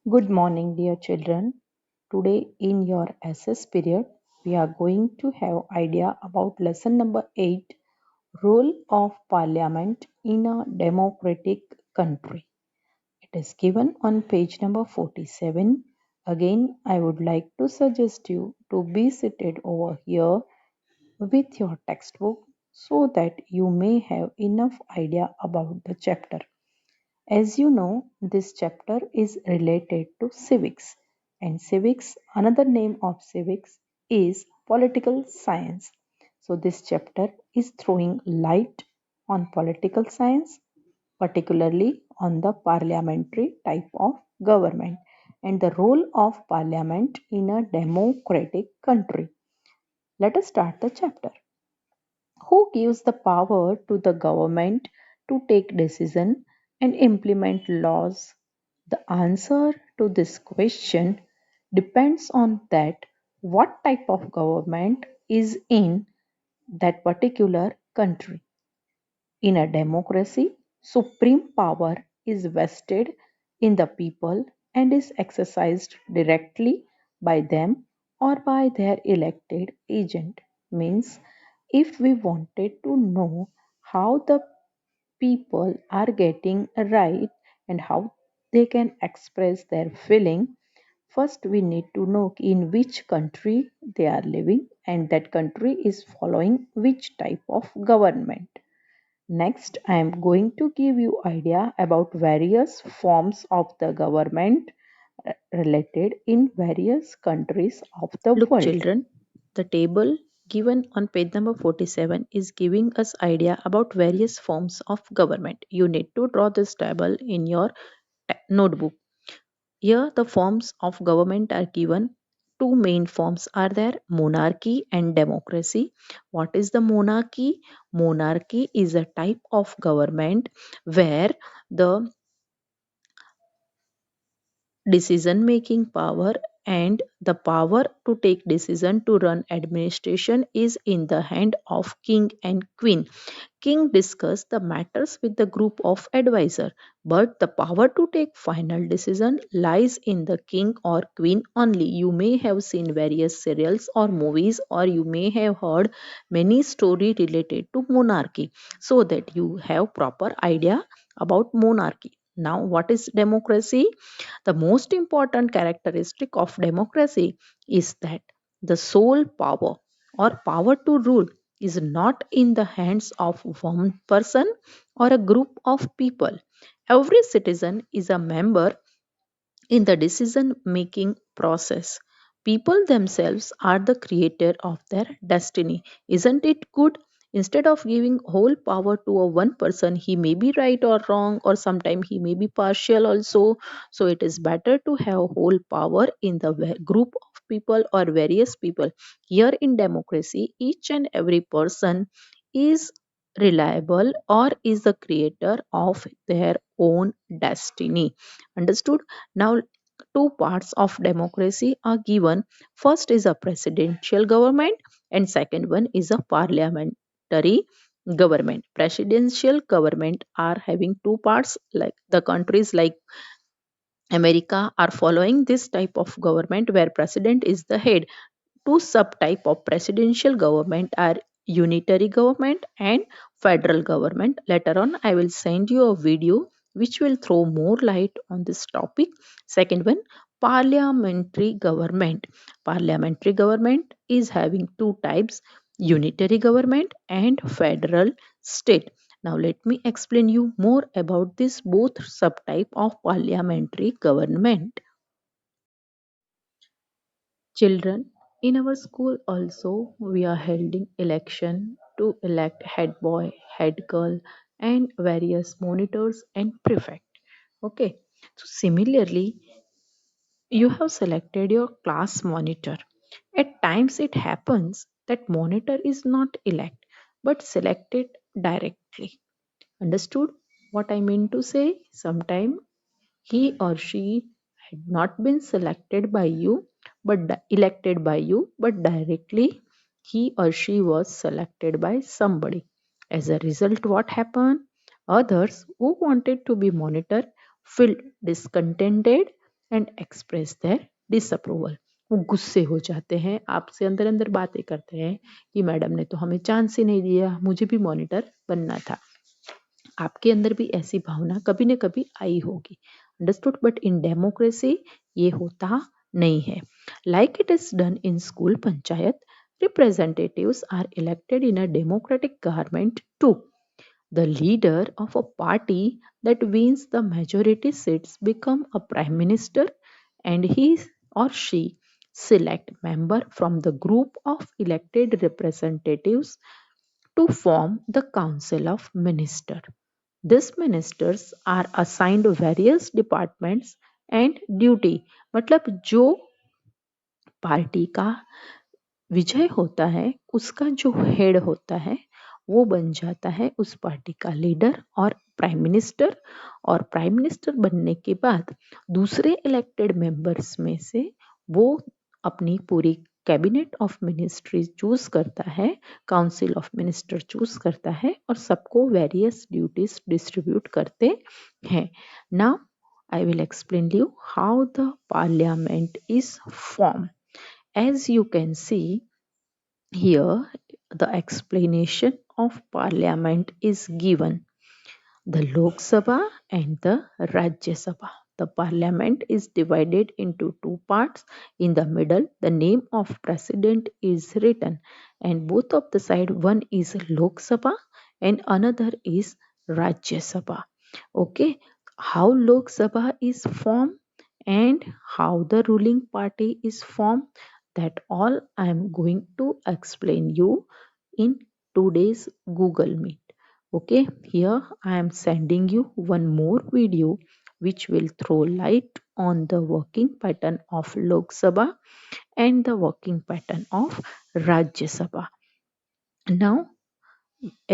Good morning, dear children. Today, in your SS period, we are going to have idea about lesson number 8, Role of Parliament in a Democratic Country. It is given on page number 47. Again, I would like to suggest you to be seated over here with your textbook so that you may have enough idea about the chapter. As you know, this chapter is related to civics, and civics, another name of civics, is political science. So, this chapter is throwing light on political science, particularly on the parliamentary type of government and the role of parliament in a democratic country. Let us start the chapter. Who gives the power to the government to take decision and implement laws? The answer to this question depends on that what type of government is in that particular country. In a democracy, supreme power is vested in the people and is exercised directly by them or by their elected agent. Means, if we wanted to know how the people are getting right and how they can express their feeling, first we need to know in which country they are living and that country is following which type of government. Next, I am going to give you idea about various forms of the government related in various countries of the Look, world. children, the table given on page number 47 is giving us idea about various forms of government. You need to draw this table in your notebook. Here, the forms of government are given. Two main forms are there, monarchy and democracy. What is the monarchy? Monarchy is a type of government where the decision making power and the power to take decision to run administration is in the hand of king and queen. King discuss the matters with the group of advisor, but the power to take final decision lies in the king or queen only. You may have seen various serials or movies, or you may have heard many story related to monarchy, so that you have proper idea about monarchy. Now, what is democracy? The most important characteristic of democracy is that the sole power or power to rule is not in the hands of one person or a group of people. Every citizen is a member in the decision making process. People themselves are the creator of their destiny. Isn't it good? Instead of giving whole power to a one person, he may be right or wrong, or sometimes he may be partial also. So it is better to have whole power in the group of people or various people. Here in democracy, each and every person is reliable or is the creator of their own destiny. Understood? Now, two parts of democracy are given. First is a presidential government, and second one is a parliamentary government. Presidential government are having two parts, like the countries like America are following this type of government where president is the head. Two subtype of presidential government are unitary government and federal government. Later on, I will send you a video which will throw more light on this topic. Second one, parliamentary government. Parliamentary government is having two types, unitary government and federal state. Now let me explain you more about this both subtype of parliamentary government. Children, in our school also we are holding election to elect head boy, head girl, and various monitors and prefect. Okay. So similarly, you have selected your class monitor. At times it happens that monitor is not elect but selected directly. Understood what I mean to say? Sometime he or she had not been selected by you but elected by you, but directly he or she was selected by somebody. As a result, what happened? Others who wanted to be monitor felt discontented and express their disapproval. वो गुस्से हो जाते हैं, आपसे अंदर अंदर बातें करते हैं कि मैडम ने तो हमें चांस ही नहीं दिया, मुझे भी मॉनिटर बनना था। आपके अंदर भी ऐसी भावना कभी न कभी आई होगी। अंडरस्टूड? बट इन डेमोक्रेसी ये होता नहीं है। Like it is done in school panchayat, representatives are elected in a democratic government too. The leader of a party that wins the majority seats become a prime minister, and he or she select member from the group of elected representatives to form the council of minister. These ministers are assigned various departments and duty. मतलब जो party का विजय होता है उसका जो head होता है वो बन जाता है उस पार्टी का लीडर और प्राइम मिनिस्टर। और प्राइम मिनिस्टर बनने के बाद दूसरे इलेक्टेड मेंबर्स में से वो अपनी पूरी कैबिनेट ऑफ मिनिस्ट्री चूज करता है, काउंसिल ऑफ मिनिस्टर चूज करता है और सबको वेरियस ड्यूटीज डिस्ट्रीब्यूट करते हैं। Now I will explain you how the parliament is form. As you can see here, the explanation of parliament is given. The Lok Sabha and the Rajya Sabha. The parliament is divided into two parts. In the middle, the name of president is written, and both of the side, one is Lok Sabha and another is Rajya Sabha. Okay, how Lok Sabha is formed and how the ruling party is formed, that all I am going to explain you in today's Google Meet. Okay, here I am sending you one more video which will throw light on the working pattern of Lok Sabha and the working pattern of Rajya Sabha. Now,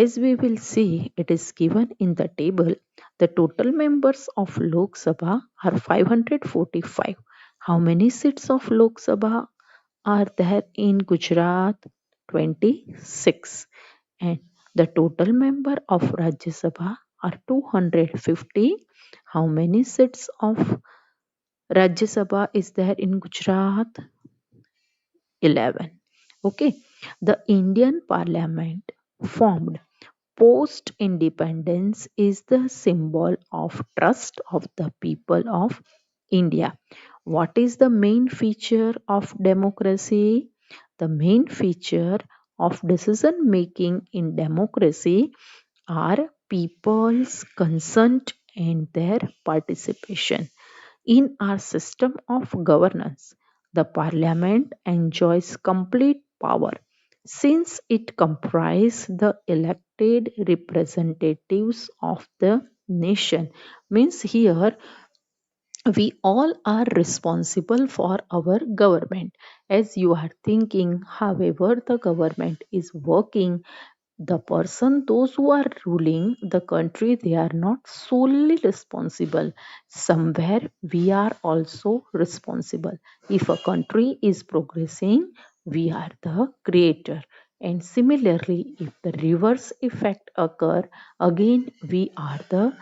as we will see, it is given in the table. The total members of Lok Sabha are 545. How many seats of Lok Sabha are there in Gujarat? 26. And the total member of Rajya Sabha are 250. How many seats of Rajya Sabha is there in Gujarat? 11. Okay. The Indian Parliament formed post independence is the symbol of trust of the people of India. What is the main feature of democracy? The main feature of decision making in democracy are people's consent and their participation. In our system of governance, the parliament enjoys complete power since it comprises the elected representatives of the nation. Means here we all are responsible for our government. As you are thinking, however, the government is working, the person, those who are ruling the country, they are not solely responsible. Somewhere we are also responsible. If a country is progressing, we are the creator. And similarly, if the reverse effect occur, again we are the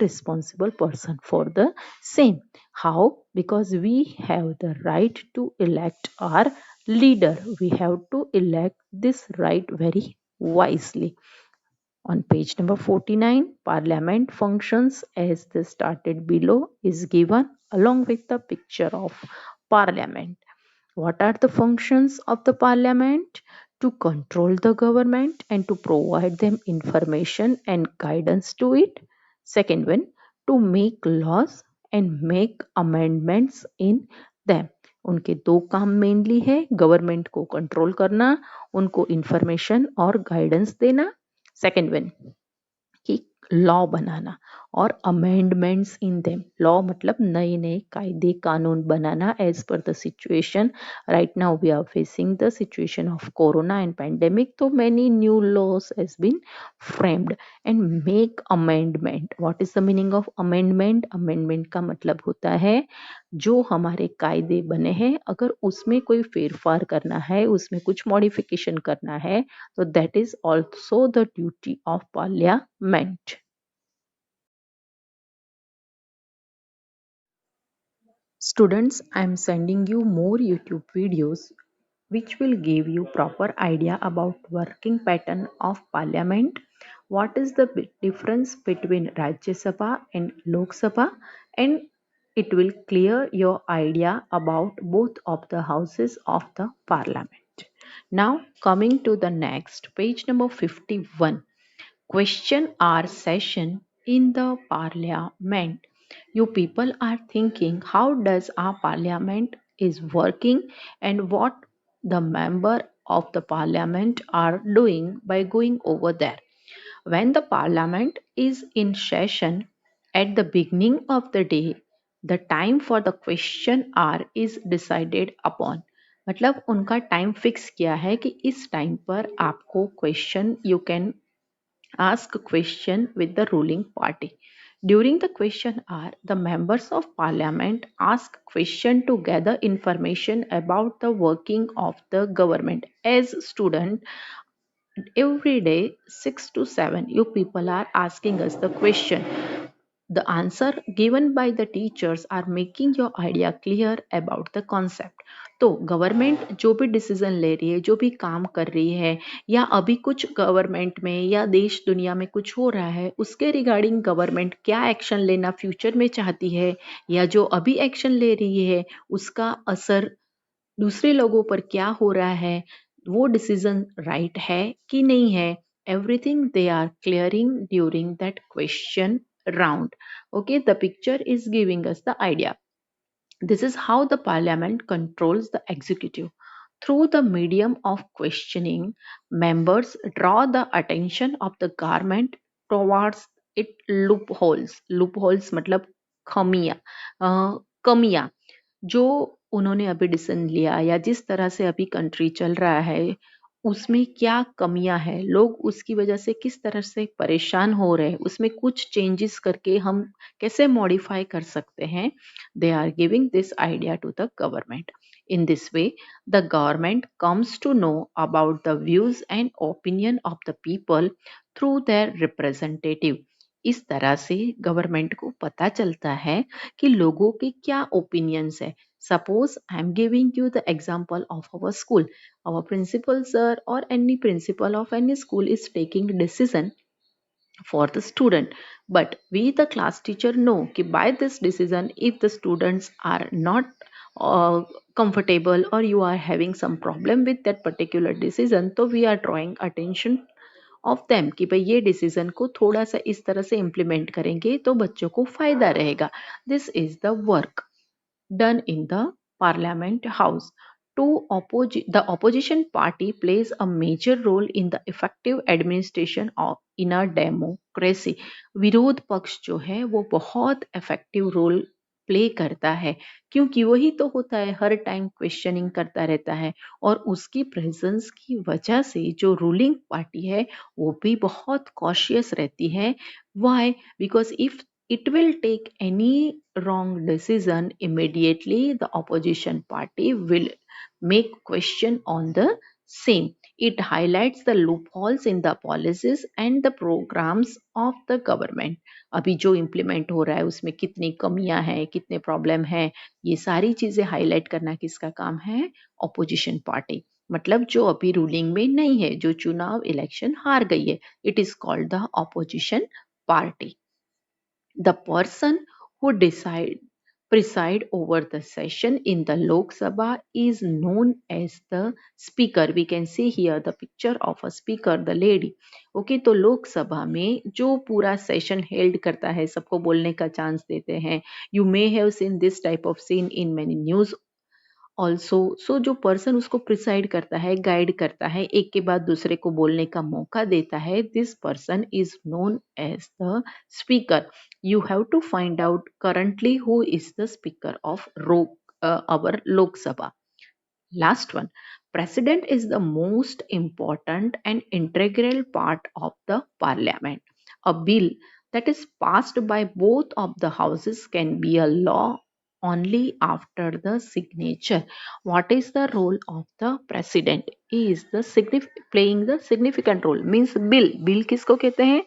responsible person for the same. How? Because we have the right to elect our leader. We have to elect this right very wisely. On page number 49, Parliament functions as the started below is given along with the picture of Parliament. What are the functions of the Parliament? To control the government and to provide them information and guidance to it. Second one, to make laws and make amendments in them. उनके दो काम mainly है, government को control करना, उनको information और guidance देना। Second one कि लॉ बनाना और अमेंडमेंट्स इन देम। लॉ मतलब नए नए कायदे कानून बनाना as per the situation. Right now we are facing the situation of corona and pandemic, तो many new laws has been framed. And make amendment. What is the meaning of amendment? Amendment का मतलब होता है जो हमारे कायदे बने हैं अगर उसमें कोई फेरफार करना है, उसमें कुछ मॉडिफिकेशन करना है, तो that is also the duty of parliament. Students, I am sending you more YouTube videos which will give you proper idea about working pattern of parliament. What is the difference between Rajya Sabha and Lok Sabha, and it will clear your idea about both of the houses of the parliament. Now coming to the next page number 51. Question hour session in the parliament. You people are thinking how does our parliament is working and what the member of the parliament are doing by going over there. When the parliament is in session at the beginning of the day, the time for the question hour is decided upon. मतलब उनका time fix किया है कि इस time पर आपको question you can ask a question with the ruling party. During the question hour, the members of parliament ask question to gather information about the working of the government. As student, every day 6 to 7, you people are asking us the question. The answer given by the teachers are making your idea clear about the concept. तो government जो भी decision ले रही है, जो भी काम कर रही है, या अभी कुछ गवर्नमेंट में या देश दुनिया में कुछ हो रहा है, उसके रिगार्डिंग गवर्नमेंट क्या एक्शन लेना फ्यूचर में चाहती है, या जो अभी एक्शन ले रही है उसका असर दूसरे लोगों पर क्या हो रहा है, वो डिसीजन राइट है कि नहीं है, everything they are clearing during that question round. Okay, the picture is giving us the idea. This is how the parliament controls the executive. Through the medium of questioning, members draw the attention of the government towards its loopholes. Loopholes मतलब कमियां जो उन्होंने अभी decision लिया या जिस तरह से अभी कंट्री चल रहा है उसमें क्या कमियां हैं, लोग उसकी वजह से किस तरह से परेशान हो रहे हैं, उसमें कुछ चेंजेस करके हम कैसे मॉडिफाई कर सकते हैं. They are giving this idea to the government. In this way the government comes to know about the views and opinion of the people through their representative. इस तरह से गवर्नमेंट को पता चलता है कि लोगों के क्या ओपिनियंस है. Suppose I am giving you the example of our school. Our principal sir or any principal of any school is taking decision for the student, but we the class teacher know कि by this decision if the students are not uh, comfortable or you are having some problem with that particular decision, तो we are drawing attention of them कि भाई ये decision को थोड़ा सा इस तरह से इम्प्लीमेंट करेंगे तो बच्चों को फायदा रहेगा. This is the work done in the Parliament House. The opposition party plays a major role in the effective administration of in a democracy. विरोध पक्ष जो है वो बहुत इफेक्टिव रोल प्ले करता है क्योंकि वही तो होता है हर टाइम क्वेश्चनिंग करता रहता है और उसकी प्रेजेंस की वजह से जो रूलिंग पार्टी है वो भी बहुत कॉशियस रहती है. Why? Because if it will take any wrong decision, immediately the opposition party will make question on the same. It highlights the loopholes in the policies and the programs of the government. अभी जो implement हो रहा है उसमें कितनी कमियां हैं, कितने प्रॉब्लम हैं, ये सारी चीजें हाईलाइट करना किसका काम है? Opposition party. मतलब जो अभी रूलिंग में नहीं है, जो चुनाव इलेक्शन हार गई है, it is called the opposition party. The person who preside over the session in the Lok Sabha is known as the speaker. We can see here the picture of a speaker, the lady. Okay, तो लोक सभा में जो पूरा session held करता है, सबको बोलने का चांस देते हैं. You may have seen this type of scene in many news also. So जो पर्सन उसको प्रिसाइड करता है, गाइड करता है, एक के बाद दूसरे को बोलने का मौका देता है, this person is known as the speaker. You have to find out currently who is the speaker of our Lok Sabha. Last one. President is the most important and integral part of the parliament. A bill that is passed by both of the houses can be a law only after the signature. What is the role of the president? He is the playing the significant role. Means bill. Bill किसको कहते हैं?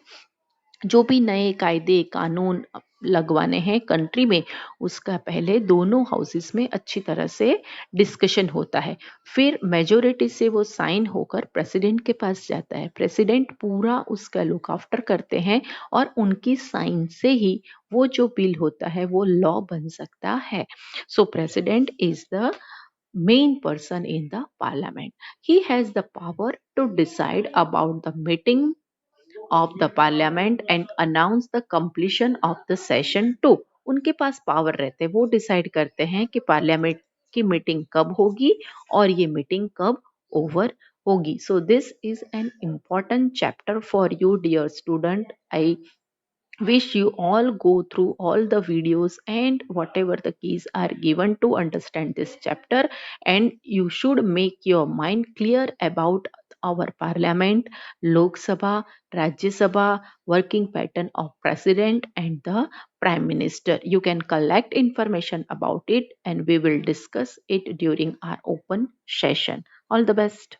जो भी नए कायदे कानून लगवाने हैं कंट्री में, उसका पहले दोनों हाउसेस में अच्छी तरह से डिस्कशन होता है। फिर मेजोरिटी से वो साइन होकर प्रेसिडेंट के पास जाता है। प्रेसिडेंट पूरा उसका लुक आफ्टर करते हैं और उनकी साइन से ही वो जो बिल होता है वो लॉ बन सकता है। सो president is the main person in the parliament. He has the power to decide about the meeting of the parliament and announce the completion of the session too. उनके पास पावर रहते हैं, वो डिसाइड करते हैं कि पार्लियामेंट की meeting कब होगी और ये मीटिंग कब ओवर होगी. So this is an important chapter for you, dear student. I wish you all go through all the videos and whatever the keys are given to understand this chapter, and you should make your mind clear about our parliament, Lok Sabha, Rajya Sabha, working pattern of president and the prime minister. You can collect information about it and we will discuss it during our open session. All the best.